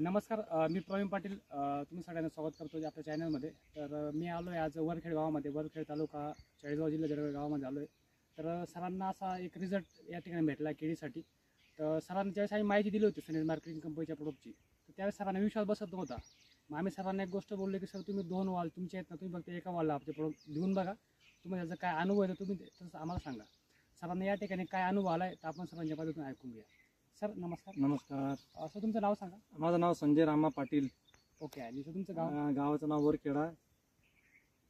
नमस्कार, मी प्रवीण पाटील. तुम्ही सगळ्यांना स्वागत करतो आपल्या चॅनलमध्ये. तर मी आलो आहे आज वरखेड गावामध्ये, वरखेड तालुका चाळीसगाव जिल्हा जळगाव गावामध्ये आलो आहे. तर सरांना असा एक रिझल्ट या ठिकाणी भेटला केळीसाठी. तर सरांनी ज्यावेळेस आम्ही माहिती दिली होती सनेज मार्केटिंग कंपनीच्या प्रोडक्टची, तर त्यावेळेस सरांना विश्वास बसत नव्हता. मग आम्ही सरांना एक गोष्ट बोललो की सर तुम्ही 2 वाल तुमचे आहेत ना, तुम्ही फक्त एका वालला आपले प्रोडक्ट देऊन बघा, तुम्हाला त्याचा काय अनुभव आहे तर तुम्ही तसं आम्हाला सांगा. सरांना या ठिकाणी काय अनुभव आला आहे तर आपण सरांच्या पद्धतीने ऐकून घ्या. सर नमस्कार. नमस्कार. सर तुमचं नाव सांगा. माझं नाव संजय रामा पाटील. ओके. आणि सर तुमचं गाव? गावाचं नाव वरखेडा,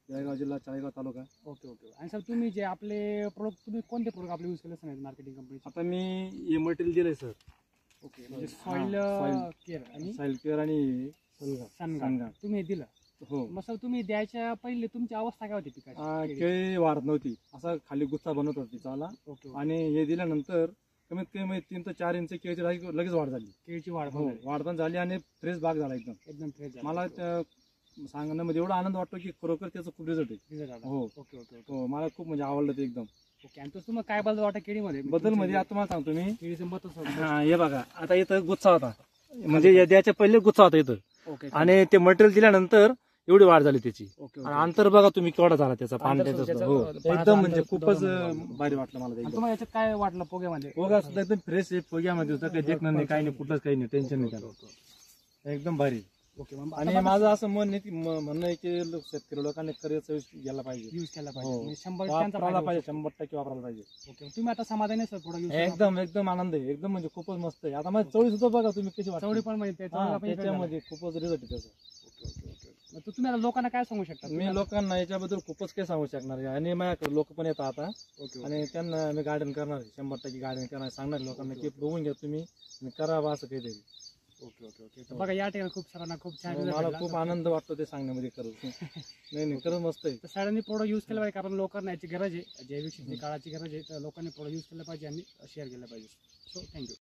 जळगाव जिल्हा, चाळीसगाव तालुका. Okay okay. आणि सर तुम्ही जे आपले प्रोडक्ट, तुम्ही कोणते प्रोडक्ट आपले यूज केले सर मार्केटिंग कंपनीचे? आता मी हे मटेरियल दिलंय सर. ओके. म्हणजे सॉइल केअर आणि सॉइल केअर आणि सनगार्ड तुम्ही हे दिलं. हो. मग सर तुम्ही द्यायच्या पहिले तुमची अवस्था काय होती पिकाची? केळी वाढत नव्हती, असा खाली गुच्छा बनवत होती चाला. ओके. आणि हे दिल्यानंतर कमीत कमी 3 ते 4 इंच केळीची लगेच वाढ झाली. केळीची वाढ वाढ पण झाली आणि फ्रेश बाग झाला एकदम फ्रेश. मला सांगण्यामध्ये एवढा आनंद वाटतो की खरोखर त्याचा खूप रिझल्ट आहे. हो ओके ओके. हो, मला खूप म्हणजे आवडलं ते एकदम. ओके. आणि तुम्हाला काय बदल वाटतं केळीमध्ये? बदल म्हणजे आता तुम्हाला सांगतो मी. केळीचं मत. हे बघा, आता इथं गुच्छा होता, म्हणजे द्यायच्या पहिले गुच्छा होता इथं. ओके. आणि ते मटेरियल दिल्यानंतर एवढी वाढ झाली त्याची. ओके. आणि अंतर बघा तुम्ही केवढा झाला त्याचा पाण्याचा. हो, एकदम म्हणजे खूपच भारी वाटलं मला. तुम्हाला याच्यात काय वाटलं पोग्यामध्ये? पोगा सुद्धा एकदम फ्रेश आहे, पोग्यामध्ये होतं काही देखणार नाही, काही नाही, कुठलंच काही नाही, टेन्शन नाही त्याला, एकदम भारी. ओके. आणि माझं असं म्हणणं आहे की शेतकरी लोकांनी खरंच गेला पाहिजे, यूज केला हो. पाहिजे. 100% वापरायला पाहिजे, 100% वापरायला पाहिजे. ओके. तुम्ही आता समाधानी आहे सर प्रोडक्ट यूज? एकदम एकदम आनंद आहे, एकदम म्हणजे खूपच मस्त आहे. आता माझी चवळी सुद्धा बघा तुम्ही कशी वाटते. चवडी पण माहिती आहे त्याच्यामध्ये खूपच रिझल्ट आहे त्याचा. मग तुम्ही आता लोकांना काय सांगू शकता? मी लोकांना याच्याबद्दल खूपच काही सांगू शकणार आहे. आणि माझ्याकडे लोक पण येतात आता. ओके. आणि त्यांना मी गार्डन करणार, 100% गार्डन करणार, सांगणार लोकांना की बघून घ्या तुम्ही आणि करा बा असं काहीतरी. Okay okay okay. बघा या ठिकाणी खूप सरांना खूप छान मला खूप आनंद वाटतो ते सांगण्यामध्ये. खरंच नाही खरंच मस्त आहे. तर सरांनी प्रोडक्ट यूज केलं पाहिजे, कारण लोकांना याची गरज आहे, जैविक शेती काळाची गरज आहे. तर लोकांनी प्रोडक्ट यूज केलं पाहिजे आणि शेअर केलं पाहिजे. So thank you.